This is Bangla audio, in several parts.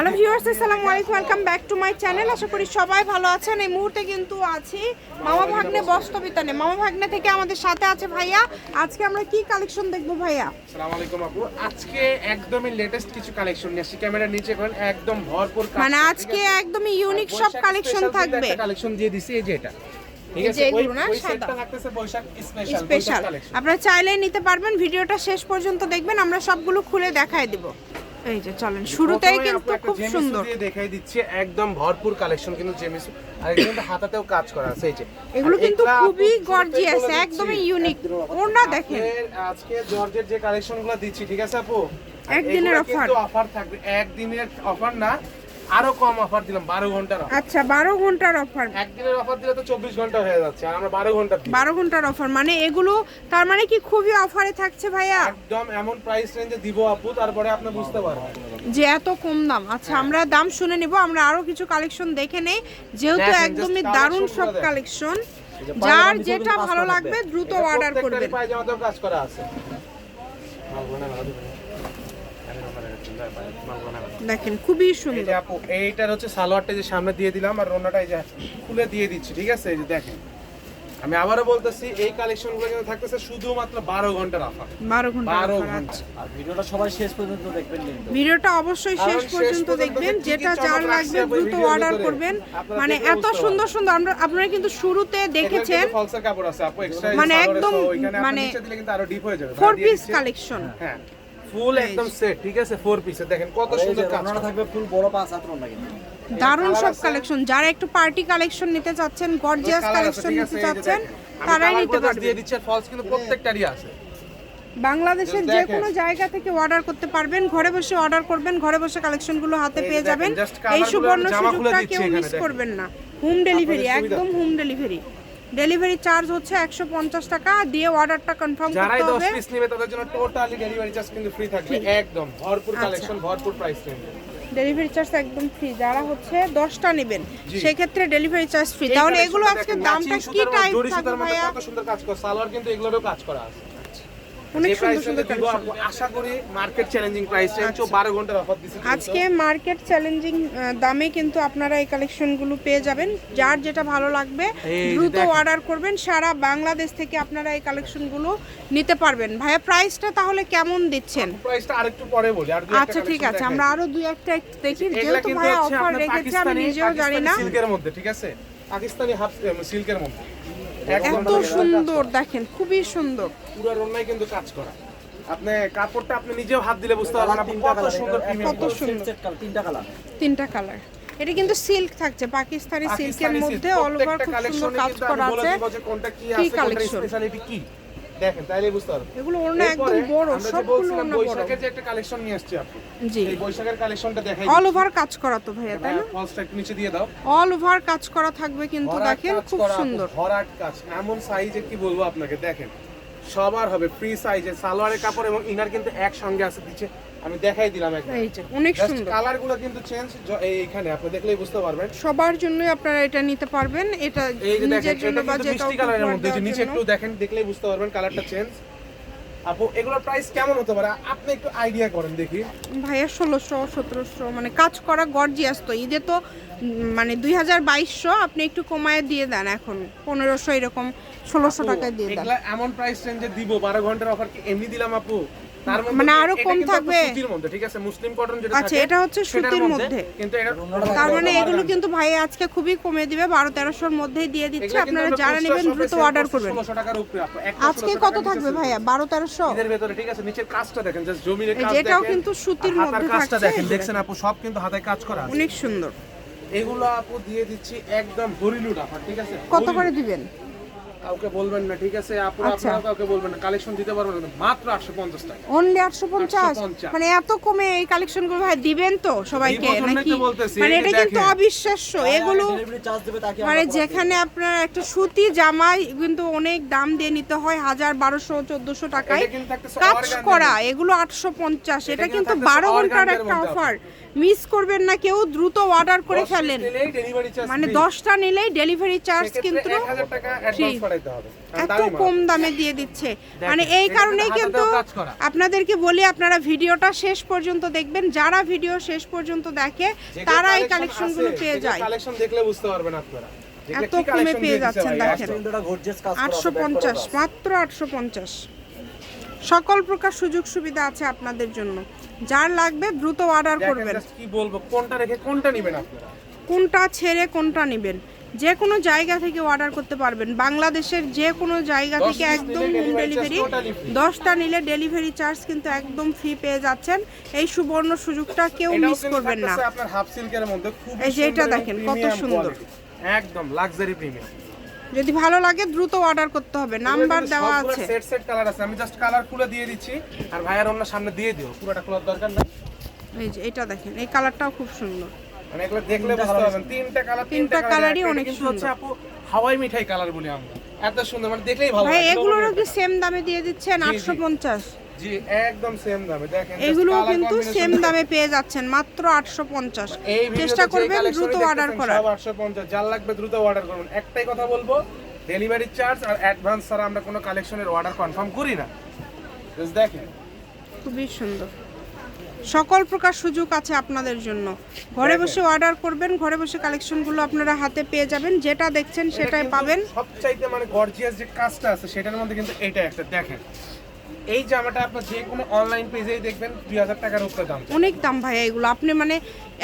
হ্যালো ভিউয়ার্স, আসসালামু আলাইকুম, welcome back to my channel. আশা করি সবাই ভালো আছেন। এই মুহূর্তে কিন্তু আছি মামা ভাগ্নে বস্ত্রবিতানে। মামা ভাগ্নে থেকে আমাদের সাথে আছে ভাইয়া। আজকে আমরা কি কালেকশন দেখবো ভাইয়া? আসসালামু আলাইকুম আপু, আজকে একদমই লেটেস্ট কিছু কালেকশন নিয়ে আসছি। ক্যামেরার নিচে করেন, একদম ভরপুর মানে আজকে একদমই ইউনিক সব কালেকশন থাকবে। কালেকশন দিয়ে দিছি এই যে এটা, ঠিক আছে? ওই সেটটা থাকতেছে বৈশাখ স্পেশাল কালেকশন। আপনারা চাইলেই নিতে পারবেন। ভিডিওটা শেষ পর্যন্ত দেখবেন, আমরা সবগুলো খুলে দেখায় দিব। এই যে চলেন, শুরুতেই কিন্তু খুব সুন্দর দিয়ে দেখাই দিচ্ছি, একদম ভরপুর কালেকশন কিন্তু জেমিসু, আর এগুলো কিন্তু হাতাতেও কাজ করা আছে। এই যে এগুলো কিন্তু খুবই গর্জিয়াস, একদমই ইউনিক। ওনা দেখেন, আজকে জর্জের যে কালেকশনগুলো দিচ্ছি, ঠিক আছে আপু? একদিনের অফার, কিন্তু অফার থাকবে, একদিনের অফার না, আরো কম অফার দিলাম, 12 ঘন্টার অফার। আচ্ছা 12 ঘন্টার অফার। একদিনের অফার দিলে তো 24 ঘন্টা হয়ে যাচ্ছে, আর আমরা 12 ঘন্টা দিই। 12 ঘন্টার অফার মানে এগুলো তার মানে কি খুবই অফারে থাকছে ভাইয়া? একদম এমন প্রাইস রেঞ্জে দিব আপু, তারপরে আপনি বুঝতে পারবেন যে এত কম দাম। আচ্ছা আমরা দাম শুনে নিব, আমরা আরো কিছু কালেকশন দেখে নেই, যেহেতু একদমই দারুণ সব কালেকশন। যার যেটা ভালো লাগবে দ্রুত অর্ডার করবেন। পায়জামাতেও কাজ করা আছে। দেখেন খুবই সুন্দর। এই যে আপু, এইটার হচ্ছে সালোয়ারটা যে সামনে দিয়ে দিলাম, আর ওন্নাটা এই যে খুলে দিয়ে দিচ্ছি, ঠিক আছে? এই যে দেখেন, আমি আবারও বলতেছি, এই কালেকশনগুলো কিন্তু থাকতেছে শুধুমাত্র 12 ঘন্টার অফার। 12 ঘন্টা। আর ভিডিওটা সবাই শেষ পর্যন্ত দেখবেন কিন্তু। ভিডিওটা অবশ্যই শেষ পর্যন্ত দেখবেন। যেটা যার লাগবে দ্রুত অর্ডার করবেন। মানে এত সুন্দর সুন্দর আপনারা কিন্তু শুরুতে দেখেছেন, ফলসের কাপড় আছে আপু, এক্সট্রা মানে একদম মানে নিচে দিলে কিন্তু আরো ডিপ হয়ে যাবে। 4 পিস কালেকশন। হ্যাঁ, ফুল একদম সেট, ঠিক আছে? 4 পিসে দেখেন কত সুন্দর কাজ আপনারা থাকবে ফুল বড় পাঁচ হাত রং লাগে। দারুণ সব কালেকশন। যারা একটু পার্টি কালেকশন নিতে চাচ্ছেন, গর্জিয়াস কালেকশন নিতে চাচ্ছেন, তারাই নিতে পারবেন। দিয়ে দিচ্ছে, ফলস কিন্তু প্রত্যেকটারই আছে। বাংলাদেশের যে কোনো জায়গা থেকে অর্ডার করতে পারবেন, ঘরে বসে অর্ডার করবেন, ঘরে বসে কালেকশনগুলো হাতে পেয়ে যাবেন। এই সুবর্ণ সুযোগটা কেউ মিস করবেন না। হোম ডেলিভারি, একদম হোম ডেলিভারি। ডেলিভারি চার্জ হচ্ছে 150 টাকা দিয়ে অর্ডারটা কনফার্ম করতে যারাই 10 হবে। পিস নেবে তাদের জন্য টোটালি ডেলিভারি চার্জ কিন্তু ফ্রি থাকবে। একদম ভরপুর কালেকশন, ভরপুর প্রাইস রেঞ্জ। ডেলিভারি চার্জ একদম ফ্রি। যারা হচ্ছে 10টা নেবেন সেই ক্ষেত্রে ডেলিভারি চার্জ ফ্রি। তাহলে এগুলো আজকে দামটা কি টাইপ থাকবে ভাইয়া? কত সুন্দর কাজ করা, সালোয়ার কিন্তু এগুলোরও কাজ করা আছে। অনেক যে সুন্দর price সুন্দর range দিব কালেকশন। আপু, আশা করি মার্কেট চ্যালেঞ্জিং প্রাইস রেঞ্জ, 12 ঘন্টার অফার দিছি। আজকে মার্কেট চ্যালেঞ্জিং দামে কিন্তু আপনারা এই কালেকশনগুলো পেয়ে যাবেন। যার যেটা ভালো লাগবে দ্রুত অর্ডার করবেন। সারা বাংলাদেশ থেকে আপনারা এই কালেকশনগুলো নিতে পারবেন। ভাইয়া প্রাইসটা তাহলে কেমন দিচ্ছেন? প্রাইসটা আরেকটু পরে বলি। আর আচ্ছা ঠিক আছে, আমরা আরো দুই একটা দেখি। যেহেতু ভাইয়া অফার রেখেছে, আমি নিজেও জানি না। সিল্কের মধ্যে, ঠিক আছে? পাকিস্তানি হাফ সিল্কের মধ্যে এত সুন্দর, দেখেন খুবই সুন্দর। পুরো রন্নায় কিন্তু কাজ করা। আপনি কাপড়টা আপনি নিজেও হাত দিলে বুঝতে পারবেন আপনি কত সুন্দর প্রিমিয়াম, কত সুন্দর। তিনটা কালার, তিনটা কালার। এটা কিন্তু সিল্ক থাকছে, পাকিস্তানি সিল্কের মধ্যে অল ওভার খুব সুন্দর কাজ করা আছে। কোনটা কি কি আছে, কোনটা স্পেশালিটি কি, দেখেন তাইলে বুঝতে পারবেন। এগুলো ওড়না একদম বড়, সবগুলো ওড়না বড়। বৈশাখের যে একটা কালেকশন নিয়ে আসছি আপনি, জি এই বৈশাখের কালেকশনটা দেখাই। অল ওভার কাজ করা তো ভাইয়া, তাই না? ফলসটা একটু নিচে দিয়ে দাও। অল ওভার কাজ করা থাকবে কিন্তু, দেখেন খুব সুন্দর। ভরাট কাজ, এমন সাইজে কি বলবো আপনাকে, দেখেন সবার হবে ফ্রি সাইজে। সালোয়ারের কাপড় এবং ইনার কিন্তু একসঙ্গে আছে দিচ্ছে, আমি দেখাই দিলাম একদম। এই যে অনেক সুন্দর। কালারগুলো কিন্তু চেঞ্জ, এইখানে আপনি দেখলেই বুঝতে পারবেন। সবার জন্য আপনারা এটা নিতে পারবেন। এটা এই যে নিজের দেখেন, জন্য এটা বা কিন্তু যে মিষ্টি কাউকে কালারের উপহার মধ্যে, যে দেওয়ার নিচে জন্য। একটু দেখেন, দেখলেই বুঝতে পারবেন কালারটা চেঞ্জ। আপু এগুলোর প্রাইস কেমন হতে পারে আপনি একটু আইডিয়া করেন দেখি। ভাইয়া 1600 1700, মানে কাজ করা গর্জিয়াস। তো ঈদে তো মানে 202200, আপনি একটু কমায় দিয়ে দেন, এখন 1500 এরকম 1600 টাকায় দিয়ে দেন। এগুলা এমন প্রাইস রেঞ্জে দিব, 12 ঘন্টার অফার কি এমনি দিলাম আপু? তার মধ্যে মানে আরো এটা কম কিন্তু থাকবে। সুতির মধ্যে, ঠিক আছে? মুসলিম কটন যেটা আচ্ছা, থাকে এটা হচ্ছে সেটার সুতির মধ্যে। কিন্তু এটা তার মানে এগুলো কিন্তু ভাই আজকে খুবই কমে দিবে, 1200-1300 মধ্যেই দিয়ে দিচ্ছে। আপনারা যারা নেবেন দ্রুত অর্ডার করবেন। 1600 টাকার উপরে আপু, আজকে কত থাকবে ভাইয়া? 1200-1300 এর ভিতরে, ঠিক আছে? নিচের কাজটা দেখেন, জাস্ট জমিনের এই কাজ যে দেখেন। এটাও কিন্তু সুতির হাতার মধ্যে কাজটা থাকছে। দেখেন, দেখছেন আপু, সব কিন্তু হাতে কাজ করা আছে। অনেক সুন্দর। এগুলো আপু দিয়ে দিচ্ছি একদম হরিলুট অফার, ঠিক আছে? কত করে দিবেন? কাউকে বলবেন না, ঠিক আছে আপু? আচ্ছা। আপনারা কাউকে বলবেন না, কালেকশন দিতে পারবেন না, মাত্র 850 টাকা। অনলি 850? 850 মানে এত কমে এই কালেকশনগুলো ভাই দিবেন তো সবাইকে দিব জন্যই নাকি? তো বলতেছি, মানে এই যে এটা কিন্তু দেখেন। অবিশ্বাস্য। এগুলো ডেলিভারি চার্জ দেবে তাকে। মানে যেখানে আপনার একটা সুতি জামা কিন্তু অনেক দাম দিয়ে নিতে হয়, 1000 1200 1400 টাকায় এটা কিন্তু থাকতেছে কাজ organza করা, মধ্যে। এগুলো 850। এটা কিন্তু কিন্তু থাকতেছে 12 ঘন্টার organza একটা মধ্যে অফার, মিস করবেন না কেউ, দ্রুত অর্ডার করে ফেলেন। ডেলিভারি চার্জ মানে 10টা নিলেই ডেলিভারি চার্জ কিন্তু 1000 টাকা অ্যাডভান্স পাঠাইতে হবে, কারণ এত দামি মাল। কম দামে দিয়ে দিচ্ছে, মানে দেখেন, এই এটা কারণেই হাতে কিন্তু দেওয়া কাজ করা। আপনাদেরকে বলি আপনারা ভিডিওটা শেষ পর্যন্ত দেখবেন, যারা ভিডিও শেষ পর্যন্ত দেখে তারা এই কালেকশনগুলো পেয়ে যায়। কালেকশন দেখলে বুঝতে পারবেন আপনারা যেগুলো এত কি কমে collection পেয়ে দিয়ে দিছে যাচ্ছেন ভাই, দেখেন। একদম। কিন্তু এটা গর্জিয়াস কাজ করা আছে, 850, মাত্র 850। সকল প্রকার সুযোগ সুবিধা আছে আপনাদের জন্য, যার লাগবে দ্রুত অর্ডার দেখেন করবেন। just কি বলবো, কোনটা রেখে কোনটা নেবেন আপনারা? কোনটা ছেড়ে কোনটা নেবেন, যে কোনো জায়গা থেকে অর্ডার করতে পারবেন, বাংলাদেশের যে কোনো জায়গা 10 থেকে piece একদম নিলে home delivery charge delivery. totally free। 10টা নিলে ডেলিভারি চার্জ কিন্তু একদম ফ্রি পেয়ে যাচ্ছেন। এই সুবর্ণ সুযোগটা কেউ এটাও মিস কিন্তু করবেন না। থাকতেছে আপনার হাফ সিল্কের মধ্যে, খুব এই যে এটা দেখেন কত সুন্দর, একদম লাক্সারি প্রিমিয়াম। যদি ভালো লাগে দ্রুত অর্ডার করতে হবে, নাম্বার দেওয়া আছে। সেট সেট কালার আছে, আমি জাস্ট কালার খুলে দিয়ে দিচ্ছি, আর ভাইয়ার অন্য সামনে দিয়ে দিও, পুরোটা খোলার দরকার নাই। এই যে এটা দেখেন, এই কালারটাও খুব সুন্দর। মানে এগুলো দেখলে বুঝতে পারবেন, তিনটা কালারই এটা অনেক কিন্তু সুন্দর। হচ্ছে আপু হাওয়াই মিঠাই কালার বলি আমরা, এত সুন্দর, মানে দেখলেই ভালো ভাই লাগে। এগুলোরও কি সেম দামে দিয়ে দিচ্ছেন? জি, জি। 850। জি একদম সেম দামে, দেখেন just এগুলো colour কিন্তু combination সেম দেখেন। দামে পেয়ে যাচ্ছেন মাত্র 850। এই ভিডিওতে চেষ্টা যে করবেন collection দ্রুত দেখতেছেন অর্ডার করার। সব 850, যার লাগবে দ্রুত অর্ডার করুন। একটাই কথা বলবো, ডেলিভারি চার্জ আর অ্যাডভান্স ছাড়া আমরা কোনো কালেকশনের অর্ডার কনফার্ম করি না। Just দেখেন খুবই সুন্দর, সকল প্রকার সুযোগ আছে আপনাদের জন্য। ঘরে বসে অর্ডার করবেন, ঘরে বসে কালেকশনগুলো আপনারা হাতে পেয়ে যাবেন, যেটা দেখছেন এটা সেটাই কিন্তু পাবেন। সবচাইতে মানে গর্জিয়াস যে কাজটা আছে সেটার মধ্যে কিন্তু এটা একটা দেখেন। এই জামাটা আপনার যে কোনো অনলাইন পেজেই দেখবেন 2000 টাকার উপরে দাম। অনেক দাম ভাই এগুলো, আপনি মানে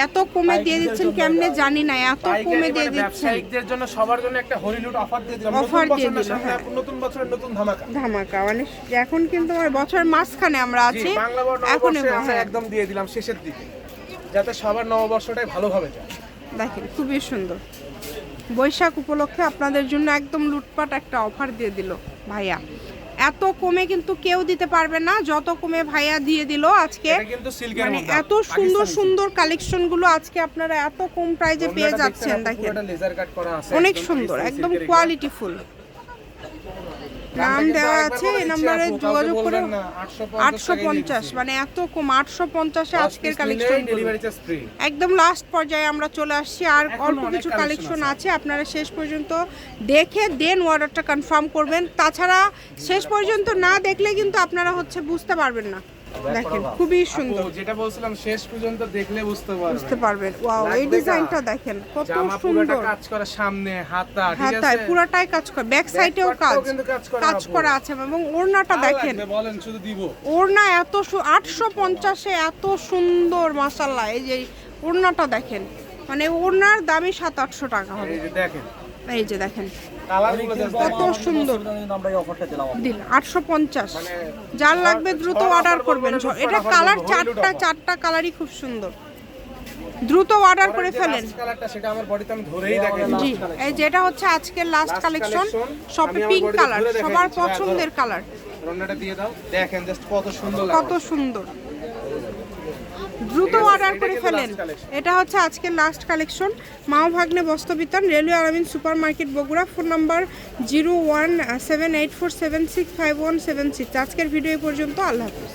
এত কমে দিয়ে দিচ্ছেন কেমনে জানি না, এত কমে দিয়ে দিচ্ছেন। ব্যবসায়িকদের জন্য সবার জন্য একটা হলিউড অফার দিয়ে দিলাম। Offer নতুন দিয়ে বছর না, দিল, সামনে হ্যাঁ। নতুন বছরের নতুন ধামাকা। ধামাকা মানে এখন কিন্তু আমার বছরের মাঝখানে আমরা জি, আছি, বাংলা এখন নববর্ষে আমরা একদম দিয়ে দিলাম শেষের দিকে, যাতে সবার নববর্ষটাই ভালোভাবে যায়। দেখেন খুবই সুন্দর। বৈশাখ উপলক্ষে আপনাদের জন্য একদম লুটপাট একটা অফার দিয়ে দিল ভাইয়া। এত কমে কিন্তু কেউ দিতে পারবে না যত কমে ভাইয়া দিয়ে দিল আজকে। এটা কিন্তু সিল্কের মানে মধ্যে এত সুন্দর সুন্দর কালেকশন গুলো আজকে আপনারা এত কম প্রাইজে পেয়ে যাচ্ছেন। দেখেন পুরোটা লেজার কাট করা আছে, অনেক একদম সুন্দর, crystal একদম silk এর কোয়ালিটি ফুল। নাম দেওয়া আছে, এই নাম্বারে যোগাযোগ করে। 850 মানে এত কম, 850 এ আজকের কালেকশন। Delivery charge free. একদম লাস্ট পর্যায়ে আমরা চলে আসছি, আর অল্প অনেক কিছু collection কালেকশন আছে, আপনারা শেষ পর্যন্ত দেখে দেন অর্ডারটা কনফার্ম করবেন। তাছাড়া শেষ পর্যন্ত না দেখলে কিন্তু আপনারা হচ্ছে বুঝতে পারবেন না। দেখেন খুবই সুন্দর, আপু, যেটা বলছিলাম শেষ পর্যন্ত দেখলে বুঝতে বুঝতে পারবেন। পারবেন। ওয়াও, এই লাগবে ডিজাইনটা না। দেখেন কত জামা পুরোটা সুন্দর। কাজ করা, সামনে হাতা, ঠিক হাতায় আছে, পুরোটাই কাজ করে, ব্যাক সাইডেও Back কাজ part টাও কিন্তু কাজ করা কাজ আপু। করা আছে, এবং ওড়নাটা ভালো দেখেন, লাগবে, বলেন শুধু দিব। ওড়না এত 850 এ এত সুন্দর মাশাআল্লাহ। এই যে ওড়নাটা দেখেন, মানে ওড়নার দামই 700-800 টাকা হবে। এই যে দেখেন এই যে দেখেন কালারগুলো just কত দেখেন। সুন্দর আমরা এই অফারটা দিলাম। দিল 850। মানে যার লাগবে দ্রুত ঝড় অর্ডার offer করবেন। বলবো না, এটা offer কালার বলবো, holiday offer। চারটা কালারই খুব সুন্দর, দ্রুত অর্ডার করে পরের যে ফেলেন। last colourটা, সেটা আমার বডিতে আমি ধরেই দেখাই জি, দিচ্ছি। এই যেটা হচ্ছে আজকের লাস্ট Last কালেকশন, collection, সব আমি আমার পিঙ্ক body কালার, ধরে দেখাই সবার দিচ্ছি। পছন্দের কালার। রন্নাটা দিয়ে দাও, দেখেন জাস্ট কত সুন্দর কত লাগে। সুন্দর, দ্রুত ঠিক আছে, অর্ডার এটা করে কিন্তু ফেলেন। last collection। এটা হচ্ছে আজকের লাস্ট কালেকশন। মাও ভাগ্নে বস্ত্রবিতান, railway Aramin super market Bogura. Phone number 017847651776। আজকের ভিডিও এই পর্যন্ত। আল্লাহ হাফেজ।